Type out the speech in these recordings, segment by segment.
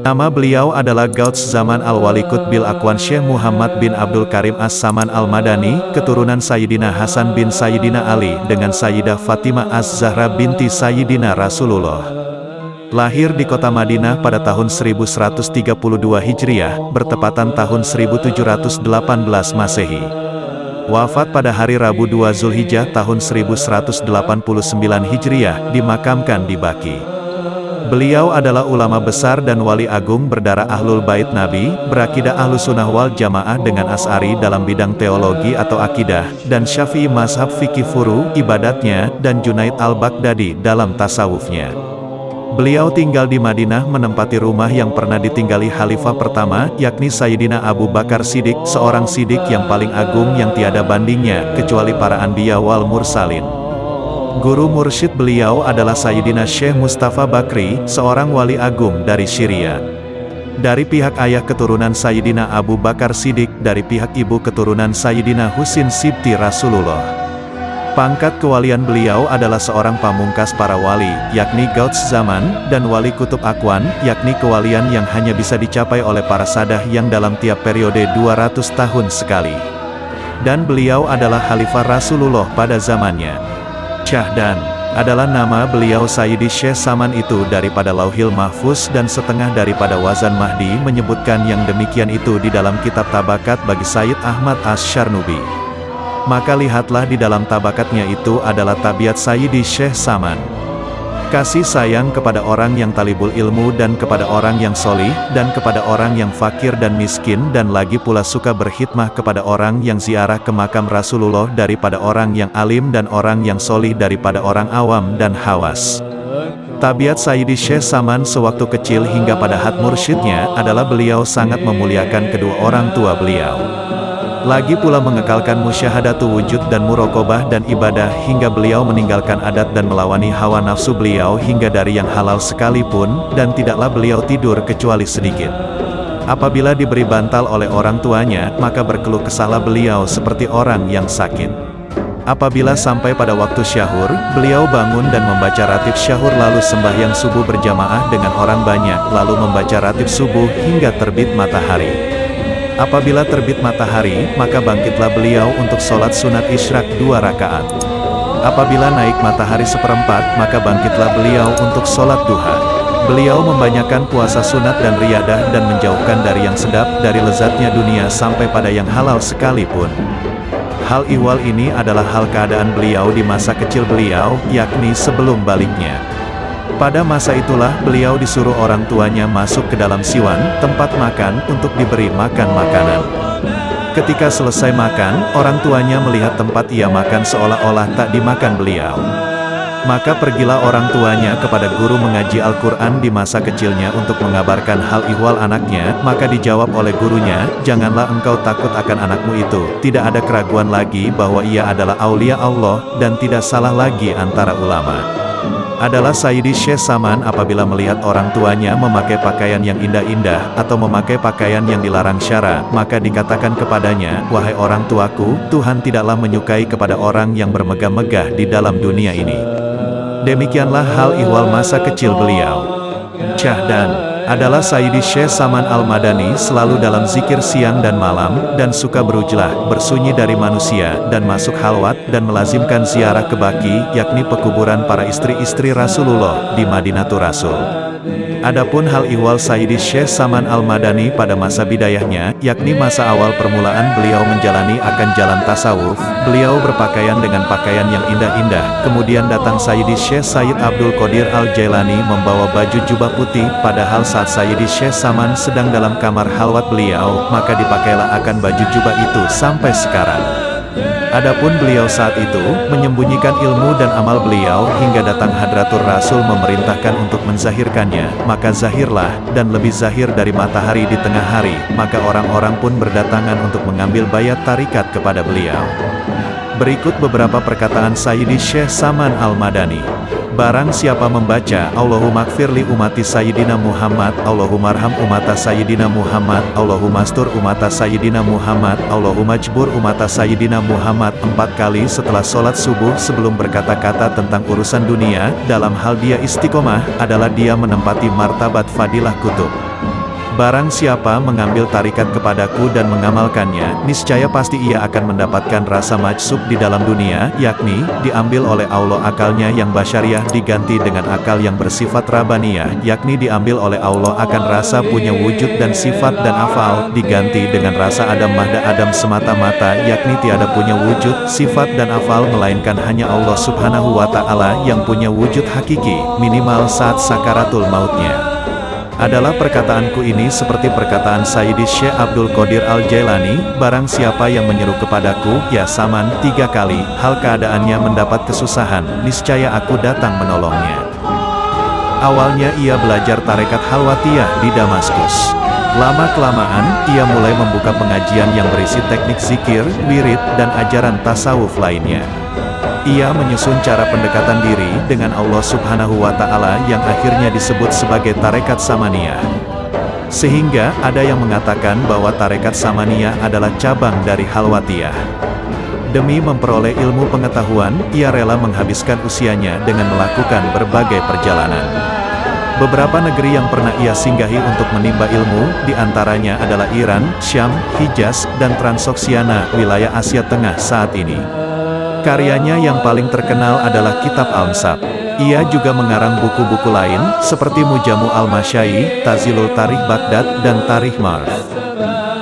Nama beliau adalah Gauts Zaman Al-Wali Qutbil Aqwan Syekh Muhammad bin Abdul Karim As-Saman Al-Madani, keturunan Sayyidina Hasan bin Sayyidina Ali dengan Sayyidah Fatimah Az-Zahra binti Sayyidina Rasulullah. Lahir di kota Madinah pada tahun 1132 Hijriah, bertepatan tahun 1718 Masehi. Wafat pada hari Rabu 2 Zulhijjah tahun 1189 Hijriah, dimakamkan di Baqi. Beliau adalah ulama besar dan wali agung berdarah Ahlul Bait Nabi, berakidah Ahlussunnah wal Jamaah dengan Asy'ari dalam bidang teologi atau akidah, dan Syafi'i mazhab fikih furu, ibadatnya, dan Junaid al-Baghdadi dalam tasawufnya. Beliau tinggal di Madinah menempati rumah yang pernah ditinggali Khalifah pertama, yakni Sayyidina Abu Bakar Siddiq, seorang siddiq yang paling agung yang tiada bandingnya, kecuali para anbiya wal mursalin. Guru mursyid beliau adalah Sayyidina Syekh Mustafa Bakri, seorang wali agung dari Syria. Dari pihak ayah keturunan Sayyidina Abu Bakar Siddiq, dari pihak ibu keturunan Sayyidina Husin Sibti Rasulullah. Pangkat kewalian beliau adalah seorang pamungkas para wali, yakni Gauts Zaman, dan Wali Kutub Aqwan, yakni kewalian yang hanya bisa dicapai oleh para sadah yang dalam tiap periode 200 tahun sekali. Dan beliau adalah Khalifah Rasulullah pada zamannya. Syahdan adalah nama beliau. Sayyidi Syekh Saman itu daripada Lauhil Mahfuz, dan setengah daripada Wazan Mahdi menyebutkan yang demikian itu di dalam kitab Tabakat bagi Sayyid Ahmad Asy-Syarnubi. Maka lihatlah di dalam tabakatnya itu adalah tabiat Sayyidi Syekh Saman. Kasih sayang kepada orang yang talibul ilmu dan kepada orang yang solih, dan kepada orang yang fakir dan miskin, dan lagi pula suka berkhidmah kepada orang yang ziarah ke makam Rasulullah daripada orang yang alim dan orang yang solih daripada orang awam dan hawas. Tabiat Sayyidi Syekh Saman sewaktu kecil hingga pada had mursyidnya adalah beliau sangat memuliakan kedua orang tua beliau. Lagi pula mengekalkan musyahadatu wujud dan muraqabah dan ibadah hingga beliau meninggalkan adat dan melawani hawa nafsu beliau hingga dari yang halal sekalipun, dan tidaklah beliau tidur kecuali sedikit. Apabila diberi bantal oleh orang tuanya, maka berkeluh kesahlah beliau seperti orang yang sakit. Apabila sampai pada waktu syahur, beliau bangun dan membaca ratib syahur lalu sembahyang subuh berjamaah dengan orang banyak, lalu membaca ratib subuh hingga terbit matahari. Apabila terbit matahari, maka bangkitlah beliau untuk sholat sunat isyraq 2 rakaat. Apabila naik matahari seperempat, maka bangkitlah beliau untuk sholat duha. Beliau membanyakan puasa sunat dan riyadah dan menjauhkan dari yang sedap, dari lezatnya dunia sampai pada yang halal sekalipun. Hal ihwal ini adalah hal keadaan beliau di masa kecil beliau, yakni sebelum baliknya. Pada masa itulah beliau disuruh orang tuanya masuk ke dalam siwan, tempat makan, untuk diberi makan makanan. Ketika selesai makan, orang tuanya melihat tempat ia makan seolah-olah tak dimakan beliau. Maka pergilah orang tuanya kepada guru mengaji Al-Quran di masa kecilnya untuk mengabarkan hal ihwal anaknya, maka dijawab oleh gurunya, "Janganlah engkau takut akan anakmu itu, tidak ada keraguan lagi bahwa ia adalah aulia Allah, dan tidak salah lagi antara ulama." Adalah Sayyidi Syekh Saman apabila melihat orang tuanya memakai pakaian yang indah-indah, atau memakai pakaian yang dilarang syara, maka dikatakan kepadanya, "Wahai orang tuaku, Tuhan tidaklah menyukai kepada orang yang bermegah-megah di dalam dunia ini." Demikianlah hal ihwal masa kecil beliau. Syahdan adalah Sayyidi Syekh Saman Al-Madani selalu dalam zikir siang dan malam, dan suka berujlah, bersunyi dari manusia, dan masuk halwat, dan melazimkan ziarah ke Baqi, yakni pekuburan para istri-istri Rasulullah, di Madinatul Rasul. Adapun hal ihwal Sayyidi Syekh Saman Al-Madani pada masa bidayahnya, yakni masa awal permulaan beliau menjalani akan jalan tasawuf, beliau berpakaian dengan pakaian yang indah-indah, kemudian datang Sayyidi Syekh Sayyid Abdul Qadir Al-Jailani membawa baju jubah putih, padahal saat Sayyidi Syekh Saman sedang dalam kamar halwat beliau, maka dipakailah akan baju jubah itu sampai sekarang. Adapun beliau saat itu, menyembunyikan ilmu dan amal beliau, hingga datang Hadratur Rasul memerintahkan untuk menzahirkannya, maka zahirlah, dan lebih zahir dari matahari di tengah hari, maka orang-orang pun berdatangan untuk mengambil bayat tarikat kepada beliau. Berikut beberapa perkataan Sayyidi Syekh Saman Al-Madani. Barang siapa membaca Allahumma gfirli umati Sayyidina Muhammad, Allahumma arham umata Sayyidina Muhammad, Allahumma astur umata Sayyidina Muhammad, Allahumma jbur umata Sayyidina Muhammad 4 kali setelah sholat subuh sebelum berkata-kata tentang urusan dunia, dalam hal dia istiqomah, adalah dia menempati martabat fadilah kutub. Barang siapa mengambil tarikat kepadaku dan mengamalkannya, niscaya pasti ia akan mendapatkan rasa majsub di dalam dunia, yakni, diambil oleh Allah akalnya yang basyariah diganti dengan akal yang bersifat rabaniyah, yakni diambil oleh Allah akan rasa punya wujud dan sifat dan afal, diganti dengan rasa Adam mahda Adam semata-mata, yakni tiada punya wujud, sifat dan afal melainkan hanya Allah subhanahu wa ta'ala yang punya wujud hakiki, minimal saat sakaratul mautnya. Adalah perkataanku ini seperti perkataan Sayyidi Syekh Abdul Qadir Al-Jailani, barang siapa yang menyeru kepadaku, ya Saman, 3 kali, hal keadaannya mendapat kesusahan, niscaya aku datang menolongnya. Awalnya ia belajar tarekat Halwatiyah di Damaskus. Lama-kelamaan, ia mulai membuka pengajian yang berisi teknik zikir, wirid, dan ajaran tasawuf lainnya. Ia menyusun cara pendekatan diri dengan Allah subhanahu wa ta'ala yang akhirnya disebut sebagai tarekat Samaniyah. Sehingga, ada yang mengatakan bahwa tarekat Samaniyah adalah cabang dari Halwatiyah. Demi memperoleh ilmu pengetahuan, ia rela menghabiskan usianya dengan melakukan berbagai perjalanan. Beberapa negeri yang pernah ia singgahi untuk menimba ilmu, diantaranya adalah Iran, Syam, Hijaz, dan Transoksiana, wilayah Asia Tengah saat ini. Karyanya yang paling terkenal adalah Kitab Al-Msab. Ia juga mengarang buku-buku lain, seperti Mujamu Al-Masyai, Tazilul Tarikh Baghdad, dan Tarikh Marv.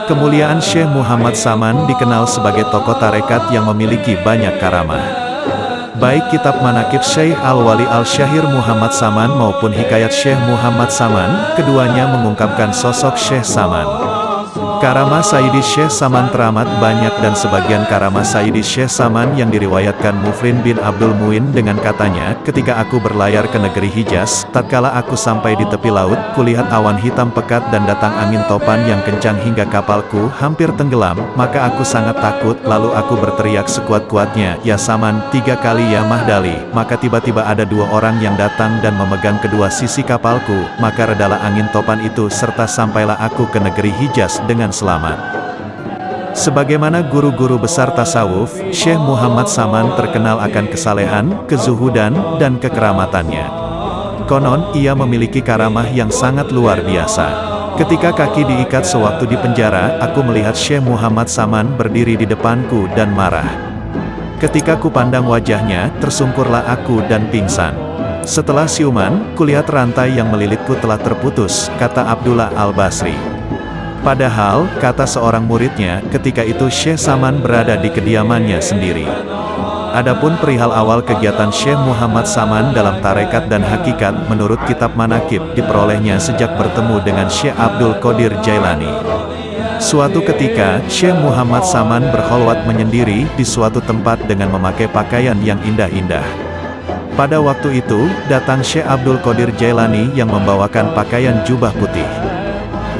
Kemuliaan Syekh Muhammad Saman dikenal sebagai tokoh tarekat yang memiliki banyak karamah. Baik kitab Manaqib Syekh Al-Wali Al-Syahir Muhammad Saman maupun Hikayat Syekh Muhammad Saman, keduanya mengungkapkan sosok Syekh Saman. Karamah Sayyidi Syekh Saman teramat banyak dan sebagian karamah Sayyidi Syekh Saman yang diriwayatkan Mufrin bin Abdul Muin dengan katanya, ketika aku berlayar ke negeri Hijaz, tatkala aku sampai di tepi laut, kulihat awan hitam pekat dan datang angin topan yang kencang hingga kapalku hampir tenggelam, maka aku sangat takut, lalu aku berteriak sekuat-kuatnya, ya Saman, 3 kali ya Mahdali, maka tiba-tiba ada 2 orang yang datang dan memegang kedua sisi kapalku, maka redalah angin topan itu serta sampailah aku ke negeri Hijaz dengan selamat. Sebagaimana guru-guru besar tasawuf, Syekh Muhammad Saman terkenal akan kesalehan, kezuhudan, dan kekeramatannya. Konon, ia memiliki karamah yang sangat luar biasa. Ketika kaki diikat sewaktu di penjara, aku melihat Syekh Muhammad Saman berdiri di depanku dan marah. Ketika kupandang wajahnya, tersungkurlah aku dan pingsan. Setelah siuman, kulihat rantai yang melilitku telah terputus, kata Abdullah Al-Basri. Padahal, kata seorang muridnya, ketika itu Syekh Saman berada di kediamannya sendiri. Adapun perihal awal kegiatan Syekh Muhammad Saman dalam tarekat dan hakikat, menurut kitab Manaqib, diperolehnya sejak bertemu dengan Syekh Abdul Qadir Jailani. Suatu ketika, Syekh Muhammad Saman berkholwat menyendiri di suatu tempat dengan memakai pakaian yang indah-indah. Pada waktu itu, datang Syekh Abdul Qadir Jailani yang membawakan pakaian jubah putih.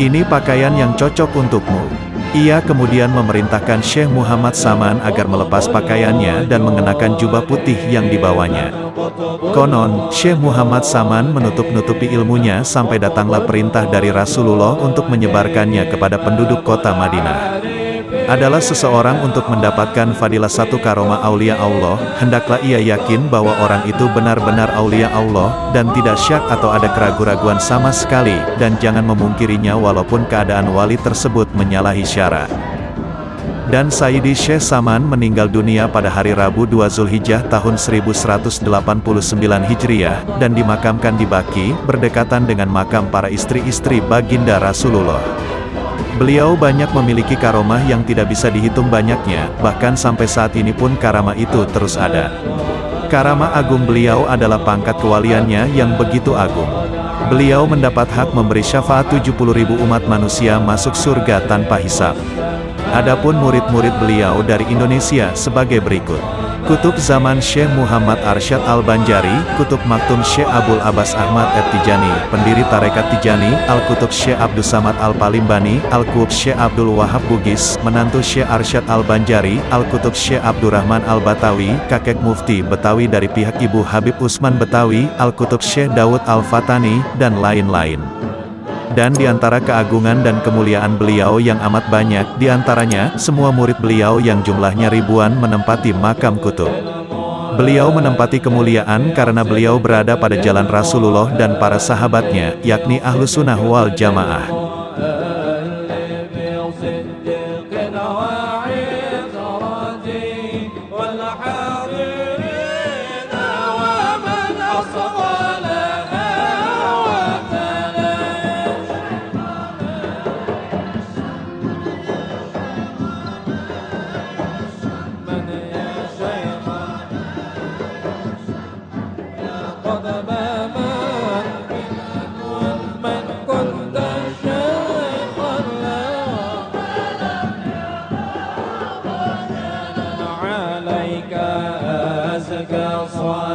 Ini pakaian yang cocok untukmu. Ia kemudian memerintahkan Syekh Muhammad Saman agar melepas pakaiannya dan mengenakan jubah putih yang dibawanya. Konon, Syekh Muhammad Saman menutup-nutupi ilmunya sampai datanglah perintah dari Rasulullah untuk menyebarkannya kepada penduduk kota Madinah. Adalah seseorang untuk mendapatkan fadilah satu karomah aulia Allah, hendaklah ia yakin bahwa orang itu benar-benar aulia Allah, dan tidak syak atau ada keraguan-raguan sama sekali, dan jangan memungkirinya walaupun keadaan wali tersebut menyalahi syarat. Dan Sayyidi Syekh Saman meninggal dunia pada hari Rabu 2 Zulhijjah tahun 1189 Hijriah, dan dimakamkan di Baqi, berdekatan dengan makam para istri-istri baginda Rasulullah. Beliau banyak memiliki karomah yang tidak bisa dihitung banyaknya, bahkan sampai saat ini pun karamah itu terus ada. Karamah agung beliau adalah pangkat kewaliannya yang begitu agung. Beliau mendapat hak memberi syafaat 70.000 umat manusia masuk surga tanpa hisab. Adapun murid-murid beliau dari Indonesia sebagai berikut. Kutub zaman Syekh Muhammad Arsyad Al-Banjari, Kutub Maktum Syekh Abul Abbas Ahmad At-Tijani, pendiri Tarekat Tijani, Al-Kutub Syekh Abdus Samad Al-Palimbani, Al-Qutb Syekh Abdul Wahab Bugis, menantu Syekh Arsyad Al-Banjari, Al-Kutub Syekh Abdurrahman Al-Batawi, kakek Mufti Betawi dari pihak Ibu Habib Usman Betawi, Al-Kutub Syekh Daud Al-Fatani, dan lain-lain. Dan di antara keagungan dan kemuliaan beliau yang amat banyak, di antaranya, semua murid beliau yang jumlahnya ribuan menempati makam kutub. Beliau menempati kemuliaan karena beliau berada pada jalan Rasulullah dan para sahabatnya, yakni Ahlus Sunnah wal Jamaah. عليك أزكى صلاة